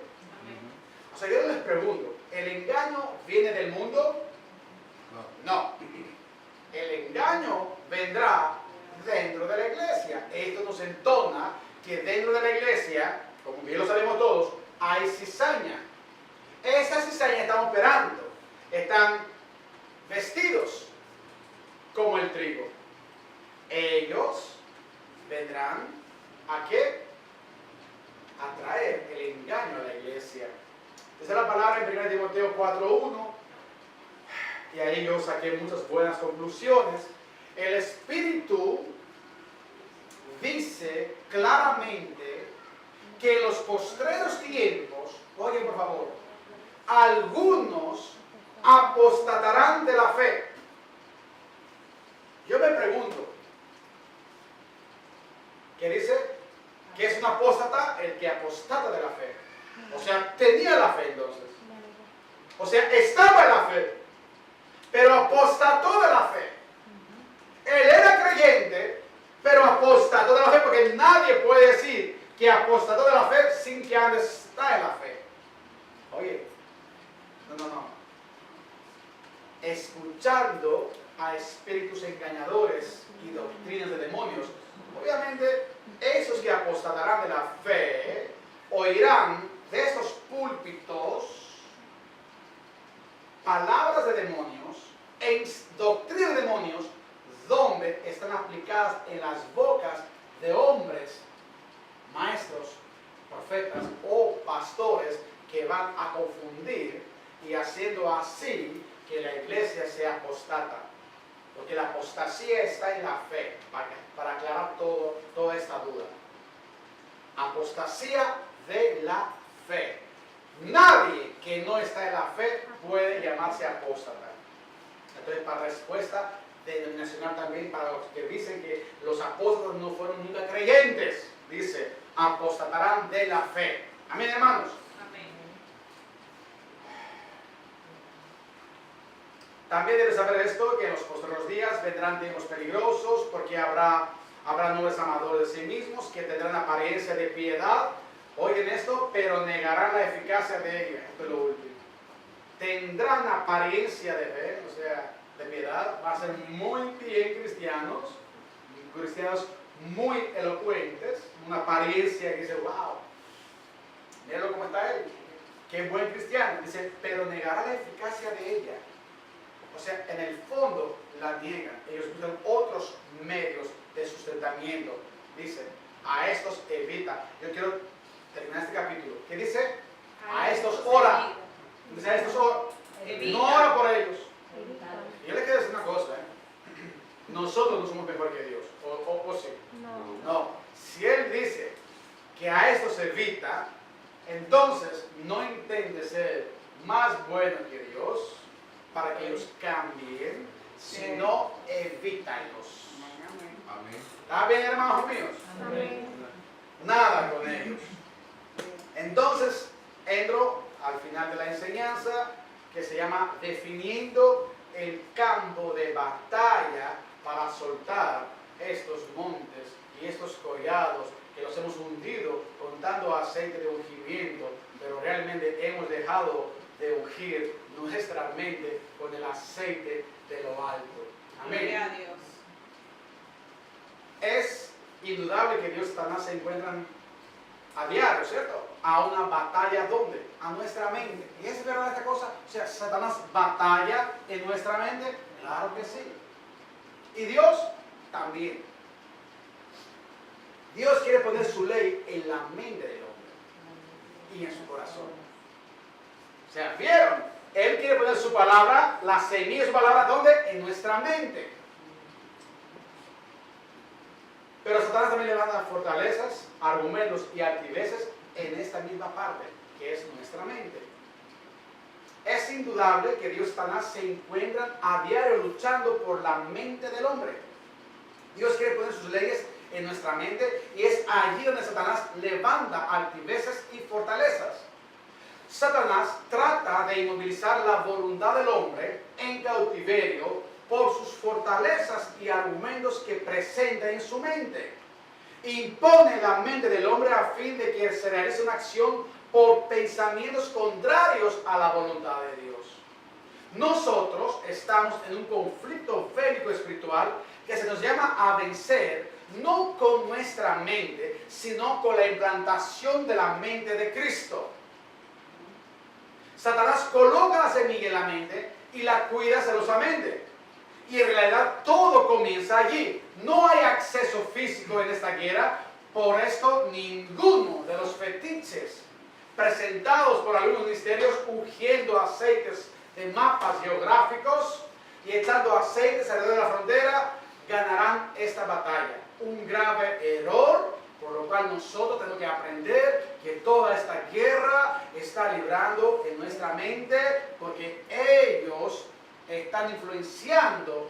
O sea, yo les pregunto, ¿el engaño viene del mundo? No. El engaño vendrá dentro de la iglesia. Esto nos entona que dentro de la iglesia, como bien lo sabemos todos, hay cizaña. Esa cizaña está operando, están vestidos como el trigo. Ellos vendrán ¿a qué? A traer el engaño a la iglesia. Esa es la palabra en 1 Timoteo 4:1 y ahí yo saqué muchas buenas conclusiones. El Espíritu dice claramente que en los postreros tiempos, oigan por favor, algunos apostatarán de la fe. Yo me pregunto, ¿qué dice? ¿Qué es un apóstata? El que apostata de la fe. O sea, tenía la fe entonces. O sea, estaba en la fe, pero apostató de la fe. Él era creyente, pero apostató de la fe, porque nadie puede decir que apostató de la fe sin que antes está en la fe. Oye, no. Escuchando a espíritus engañadores y doctrinas de demonios, obviamente esos que apostatarán de la fe oirán de estos púlpitos palabras de demonios, doctrinas de demonios, donde están aplicadas en las bocas de hombres, maestros, profetas o pastores que van a confundir y haciendo así que la iglesia sea apostata. Porque la apostasía está en la fe, para aclarar toda esta duda. Apostasía de la fe. Nadie que no está en la fe puede llamarse apóstata. Entonces, para respuesta denominacional también, para los que dicen que los apóstoles no fueron nunca creyentes, dice, apostatarán de la fe. Amén, hermanos. También debes saber esto, que en los posteriores días vendrán tiempos peligrosos, porque habrá nuevos amadores de sí mismos que tendrán apariencia de piedad, oigan esto, pero negarán la eficacia de ella. Esto es lo último. Tendrán apariencia de fe, o sea, de piedad, van a ser muy bien cristianos muy elocuentes, una apariencia que dice, wow, míralo cómo está él, qué buen cristiano. Dice, pero negará la eficacia de ella. O sea, en el fondo la niegan. Ellos usan otros medios de sustentamiento. Dice, a estos evita. Yo quiero terminar este capítulo. ¿Qué dice? A estos ora. Dice, a estos ora. No ora por ellos. Yo le quiero decir una cosa. Nosotros no somos mejor que Dios. ¿O sí? No. Si Él dice que a estos evita, entonces no intente ser más bueno que Dios para que ellos cambien, sino evítalos. Amén. ¿Está bien, hermanos míos? Amén. Nada con ellos. Entonces, entro al final de la enseñanza que se llama definiendo el campo de batalla para soltar estos montes y estos collados que los hemos hundido con tanto aceite de ungimiento, pero realmente hemos dejado de ungir nuestra mente con el aceite de lo alto. Amén. Gloria a Dios. Es indudable que Dios y Satanás se encuentran a diario, ¿cierto? A una batalla, ¿dónde? A nuestra mente. ¿Y es verdad esta cosa? O sea, ¿Satanás batalla en nuestra mente? Claro que sí. Y Dios también. Dios quiere poner su ley en la mente del hombre y en su corazón. O sea, ¿vieron? Él quiere poner su palabra, la semilla de su palabra, ¿dónde? En nuestra mente. Pero Satanás también levanta fortalezas, argumentos y altiveces en esta misma parte, que es nuestra mente. Es indudable que Dios y Satanás se encuentran a diario luchando por la mente del hombre. Dios quiere poner sus leyes en nuestra mente y es allí donde Satanás levanta altiveces y fortalezas. Satanás trata de inmovilizar la voluntad del hombre en cautiverio por sus fortalezas y argumentos que presenta en su mente. Impone la mente del hombre a fin de que se realice una acción por pensamientos contrarios a la voluntad de Dios. Nosotros estamos en un conflicto bélico espiritual que se nos llama a vencer no con nuestra mente, sino con la implantación de la mente de Cristo. Satanás coloca la semilla en la mente y la cuida celosamente. Y en realidad todo comienza allí. No hay acceso físico en esta guerra. Por esto ninguno de los fetiches presentados por algunos ministerios ungiendo aceites de mapas geográficos y echando aceites alrededor de la frontera ganarán esta batalla. Un grave error, Por lo cual nosotros tenemos que aprender que toda esta guerra está librando en nuestra mente porque ellos están influenciando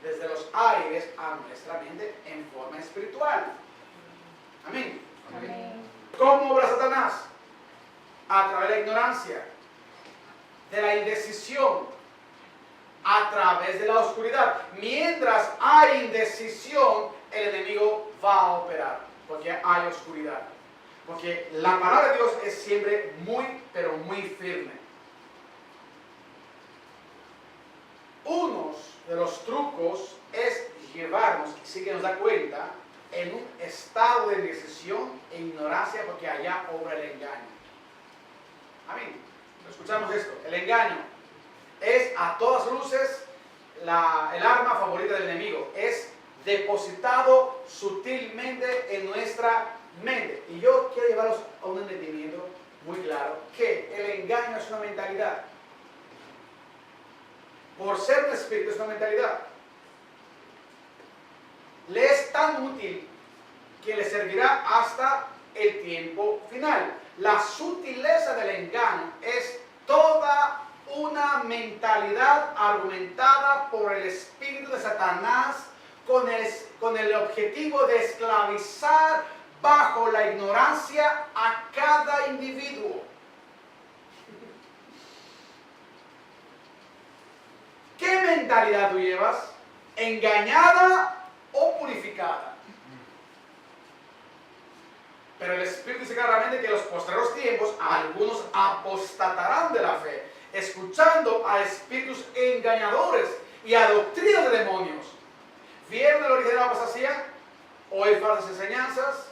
desde los aires a nuestra mente en forma espiritual. Amén. Amén. ¿Cómo obra Satanás? A través de la ignorancia, de la indecisión, a través de la oscuridad. Mientras hay indecisión, el enemigo va a operar, porque hay oscuridad. Porque la palabra de Dios es siempre muy, pero muy firme. Uno de los trucos es llevarnos, si que nos da cuenta, en un estado de indecisión e ignorancia, porque allá obra el engaño. Amén. Escuchamos esto. El engaño es a todas luces el arma favorita del enemigo. Es depositado sutilmente en nuestra mente. Y yo quiero llevarlos a un entendimiento muy claro que el engaño es una mentalidad. Por ser un espíritu es una mentalidad. Le es tan útil que le servirá hasta el tiempo final. La sutileza del engaño es toda una mentalidad argumentada por el espíritu de Satanás con el objetivo de esclavizar bajo la ignorancia a cada individuo. ¿Qué mentalidad tú llevas? ¿Engañada o purificada? Pero el Espíritu dice claramente que en los postreros tiempos algunos apostatarán de la fe, escuchando a espíritus engañadores y a doctrinas de demonios. ¿Vieron el origen de la apostasía? Hoy falsas enseñanzas,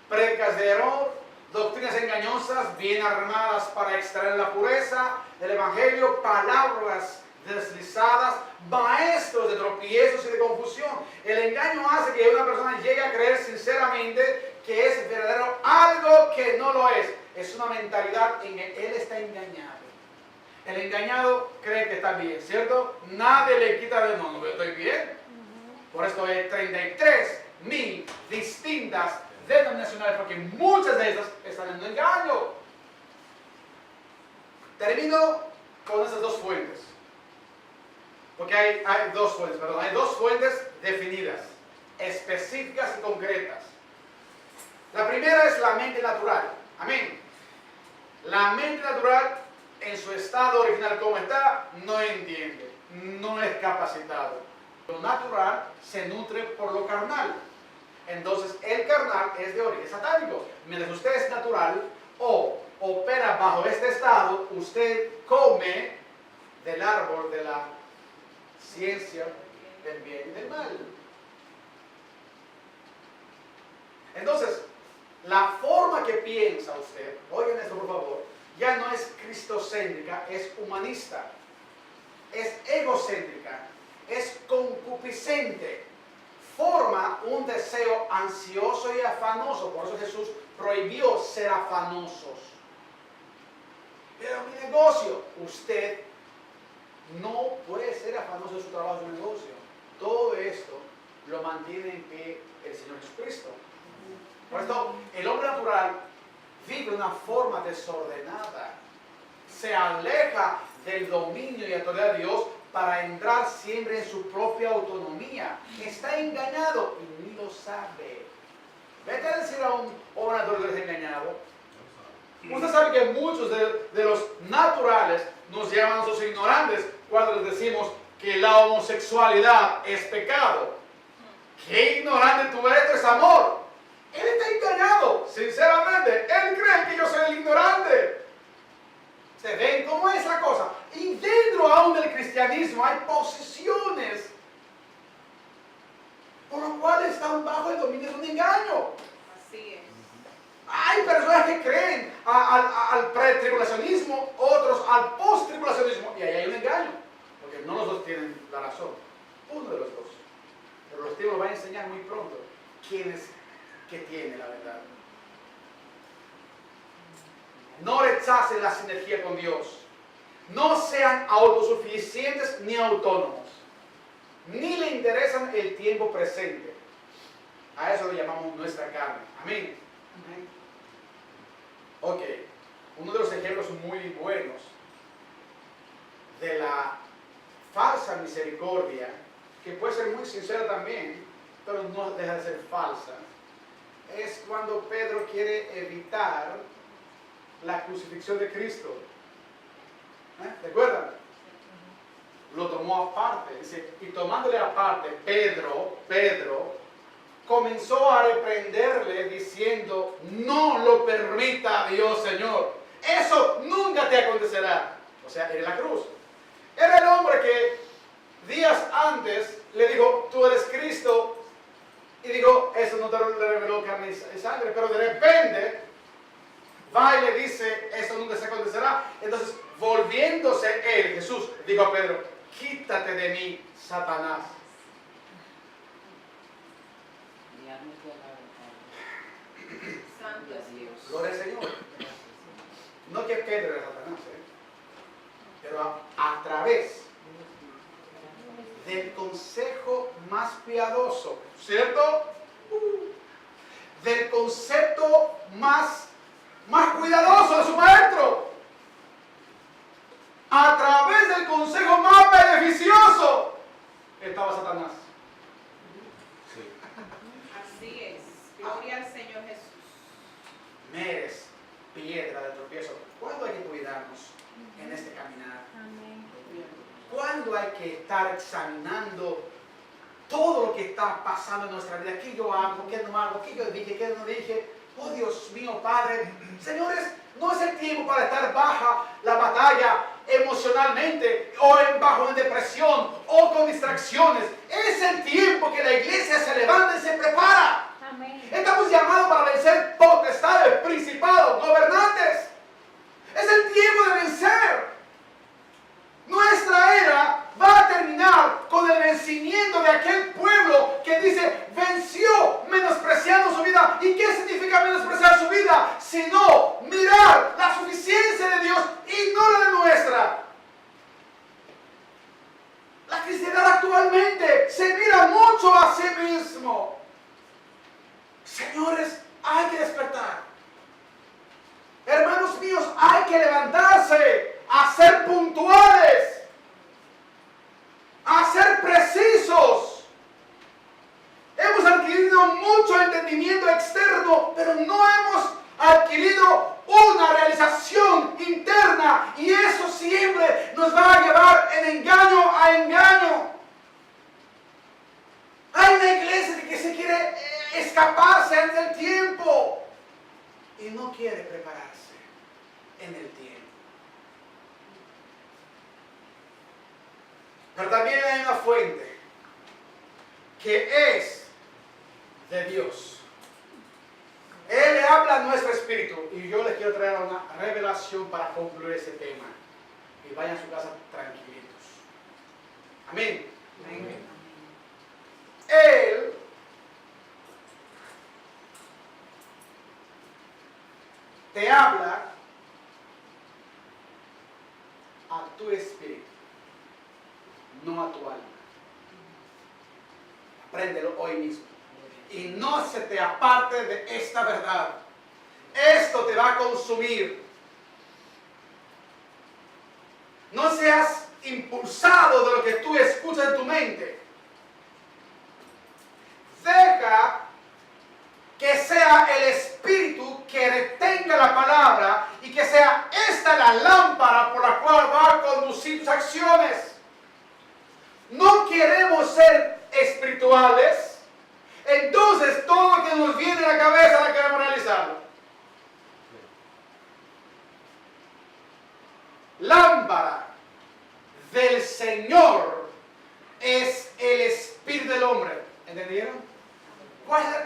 prédicas de error, doctrinas engañosas, bien armadas para extraer la pureza del Evangelio, palabras deslizadas, maestros de tropiezos y de confusión. El engaño hace que una persona llegue a creer sinceramente que es verdadero algo que no lo es. Es una mentalidad en que él está engañado. El engañado cree que está bien, ¿cierto? Nadie le quita de no, yo estoy bien. Por esto hay 33,000 distintas denominacionales, porque muchas de estas están en un engaño. Termino con esas dos fuentes. Porque hay dos fuentes definidas, específicas y concretas. La primera es la mente natural. Amén. La mente natural, en su estado original como está, no entiende, no es capacitado. Lo natural se nutre por lo carnal. Entonces, el carnal es de origen satánico. Mientras usted es natural o opera bajo este estado, usted come del árbol de la ciencia del bien y del mal. Entonces, la forma que piensa usted, oigan esto por favor, ya no es cristocéntrica, es humanista, es egocéntrica, es concupiscente, forma un deseo ansioso y afanoso. Por eso Jesús prohibió ser afanosos. Pero mi negocio, usted no puede ser afanoso de su trabajo, de su negocio. Todo esto lo mantiene en pie el Señor Jesucristo. Por esto, el hombre natural vive de una forma desordenada. Se aleja del dominio y autoridad de Dios para entrar siempre en su propia autonomía. Está engañado y ni lo sabe. Vete a decir a un hombre natural que es engañado. Usted sabe que muchos de los naturales nos llaman a nosotros ignorantes cuando les decimos que la homosexualidad es pecado. ¡Qué ignorante tú eres! ¡Es amor! Él está engañado, sinceramente. Él cree que yo soy el ignorante. ¿Se ven cómo es la cosa? Y dentro aún del cristianismo hay posiciones por lo cual están bajo el dominio de un engaño. Así es. Hay personas que creen al pretribulacionismo, otros al posttribulacionismo, y ahí hay un engaño, porque no los dos tienen la razón, uno de los dos. Pero los tíos van a enseñar muy pronto quién es que tiene la verdad. No rechacen la sinergia con Dios. No sean autosuficientes ni autónomos. Ni le interesan el tiempo presente. A eso lo llamamos nuestra carne. Amén. Ok, uno de los ejemplos muy buenos de la falsa misericordia, que puede ser muy sincera también, pero no deja de ser falsa, es cuando Pedro quiere evitar la crucifixión de Cristo. ¿Recuerdan? Lo tomó aparte, dice, y tomándole aparte, Pedro comenzó a reprenderle diciendo, no lo permita Dios, Señor, eso nunca te acontecerá. O sea, en la cruz. Era el hombre que días antes le dijo, tú eres Cristo, y digo, eso no te lo reveló carne y sangre, pero de repente va y le dice, eso nunca se acontecerá. Entonces, volviéndose él, Jesús, dijo a Pedro, quítate de mí, Satanás. Santo Dios. Gloria al Señor. No que Pedro era Satanás, pero a través del consejo más piadoso, ¿cierto? Del concepto más cuidadoso de su maestro. A través del consejo más beneficioso estaba Satanás. Sí. Así es. Gloria al Señor Jesús. Me eres piedra de tropiezo. ¿Cuándo hay que cuidarnos en este caminar? Amén. ¿Cuándo hay que estar examinando todo lo que está pasando en nuestra vida? ¿Qué yo hago? ¿Qué no hago? ¿Qué yo dije? ¿Qué no dije? Oh Dios mío, Padre. Señores, no es el tiempo para estar baja la batalla emocionalmente o bajo en depresión o con distracciones. Es el tiempo que la iglesia se levanta y se prepara. Amén. Estamos llamados para vencer potestades, principados, gobernantes. Es el tiempo de vencer. Nuestra era va a terminar con el vencimiento de aquel pueblo que dice venció menospreciando su vida. ¿Y qué significa menospreciar su vida? Sino mirar la suficiencia de Dios y no la de nuestra. La cristiandad actualmente se mira mucho a sí mismo. Señores, hay que despertar. Hermanos míos, hay que levantarse a ser puntuales, a ser precisos. Hemos adquirido mucho entendimiento externo, pero no hemos adquirido una realización interna, y eso siempre nos va a llevar en engaño a engaño. Hay una iglesia que se quiere escaparse antes del tiempo y no quiere prepararse en el tiempo. Pero también hay una fuente que es de Dios. Él le habla a nuestro espíritu, y yo les quiero traer una revelación para concluir ese tema. Y vayan a su casa tranquilitos. Amén. Amén. Él te habla a tu espíritu, no a tu alma. Apréndelo hoy mismo. Y no se te aparte de esta verdad. Esto te va a consumir. No seas impulsado de lo que tú escuchas en tu mente. Deja que sea el Espíritu que retenga la palabra y que sea esta la lámpara por la cual va a conducir tus acciones. No queremos ser espirituales, entonces todo lo que nos viene a la cabeza la queremos realizarlo. Lámpara del Señor es el espíritu del hombre. ¿Entendieron?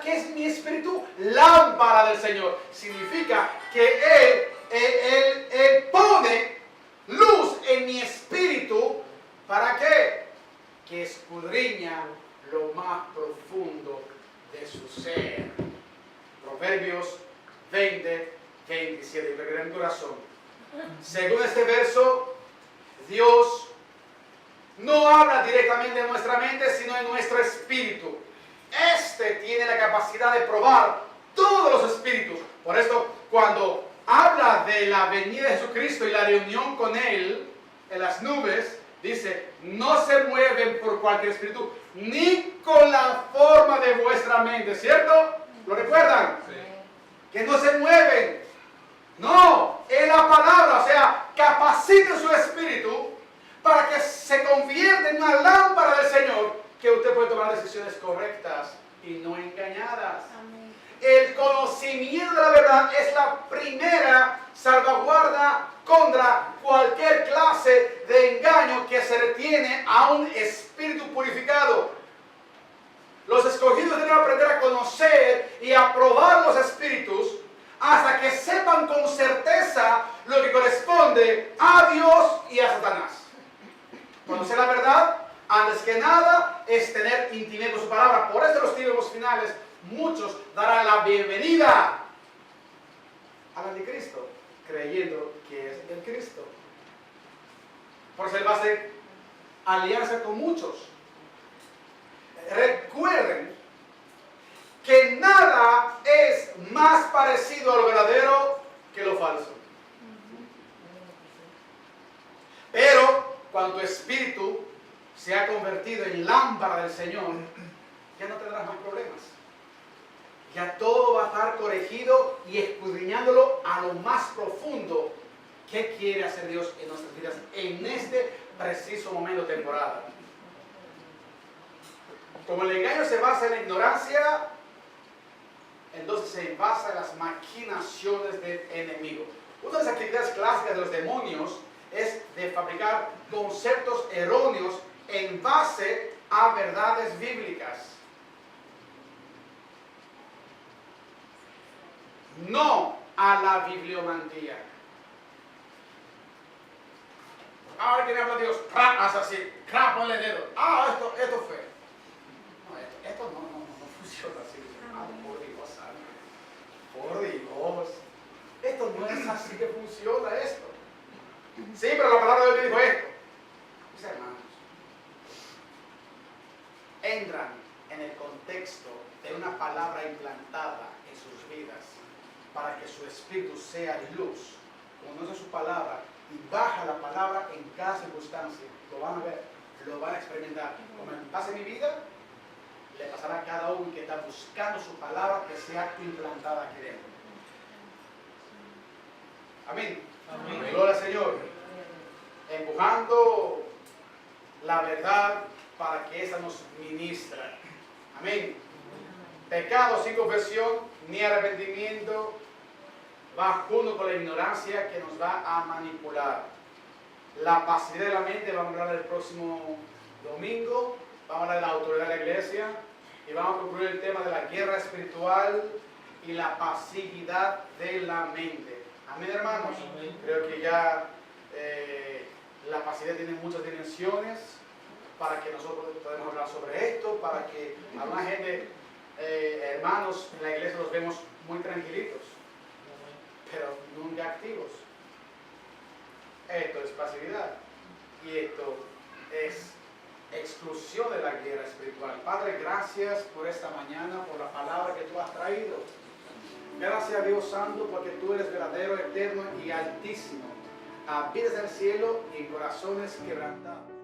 ¿Qué es mi espíritu? Lámpara del Señor. Significa que Él pone luz en mi espíritu. ¿Para qué? Que escudriña lo más profundo de su ser. Proverbios 20, 27. Pegaré en tu corazón. Según este verso, Dios no habla directamente en nuestra mente, sino en nuestro espíritu. Este tiene la capacidad capacidad de probar todos los espíritus. Por esto, cuando habla de la venida de Jesucristo y la reunión con Él en las nubes, dice, no se mueven por cualquier espíritu, ni con la forma de vuestra mente, ¿cierto? ¿Lo recuerdan? Sí. Que no se mueven. No, es la palabra, o sea, capaciten su espíritu para que se convierta en una lámpara del Señor, que usted puede tomar decisiones correctas y no engañadas. Amén. El conocimiento de la verdad es la primera salvaguarda contra cualquier clase de engaño que se retiene a un espíritu purificado. Los escogidos deben aprender a conocer y a probar los espíritus hasta que sepan con certeza lo que corresponde a Dios y a Satanás. Conocer la verdad, antes que nada, es tener intimidad con su palabra. Por eso en los tiempos finales, muchos darán la bienvenida al anticristo, creyendo que es el Cristo. Por eso él va a hacer alianza con muchos. Recuerden que nada es más parecido a lo verdadero que lo falso. Pero cuando tu espíritu se ha convertido en lámpara del Señor, ya no tendrás más problemas. Ya todo va a estar corregido y escudriñándolo a lo más profundo. ¿Qué quiere hacer Dios en nuestras vidas en este preciso momento temporal? Como el engaño se basa en la ignorancia, entonces se basa en las maquinaciones del enemigo. Una de las actividades clásicas de los demonios es de fabricar conceptos erróneos en base a verdades bíblicas. No a la bibliomantía. Ahora que me habla Dios, haz así, ponle el dedo. Esto fue. No, esto no funciona así. Por Dios, santo. Por Dios. Esto no es así que funciona esto. Sí, pero la palabra de Dios dijo esto. Mis hermanos, entran en el contexto de una palabra implantada en sus vidas para que su espíritu sea luz. Conoce su palabra y baja la palabra en cada circunstancia. Lo van a ver, lo van a experimentar. Como pase mi vida, le pasará a cada uno que está buscando su palabra que sea implantada aquí dentro. Amén. Amén. Gloria al Señor. Empujando la verdad para que esa nos ministra. Amén. Pecado sin confesión ni arrepentimiento va junto con la ignorancia que nos va a manipular. La pasividad de la mente, vamos a hablar el próximo domingo. Vamos a hablar de la autoridad de la iglesia y vamos a concluir el tema de la guerra espiritual y la pasividad de la mente. Amén, hermanos. Amén. Creo que ya la pasividad tiene muchas dimensiones para que nosotros podamos hablar sobre esto, para que alguna gente, hermanos en la iglesia los vemos muy tranquilitos, pero nunca activos. Esto es pasividad y esto es exclusión de la guerra espiritual. Padre, gracias por esta mañana, por la palabra que tú has traído. Gracias a Dios Santo, porque tú eres verdadero, eterno y altísimo. Habitas en el cielo y en corazones quebrantados.